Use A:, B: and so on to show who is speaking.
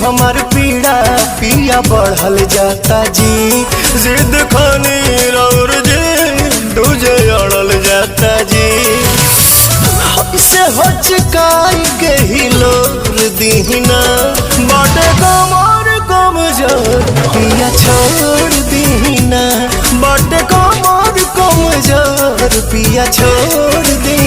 A: हमार पीड़ा पिया बढ़ल जाता जी। जिद खानी और जी दूजे अड़ल जाता जी। से हचकाई के ही लोर दीना बाटे कमर कमजोर पिया छोड़ दीना। बाटे कमर कमजोर पिया छोड़ दी।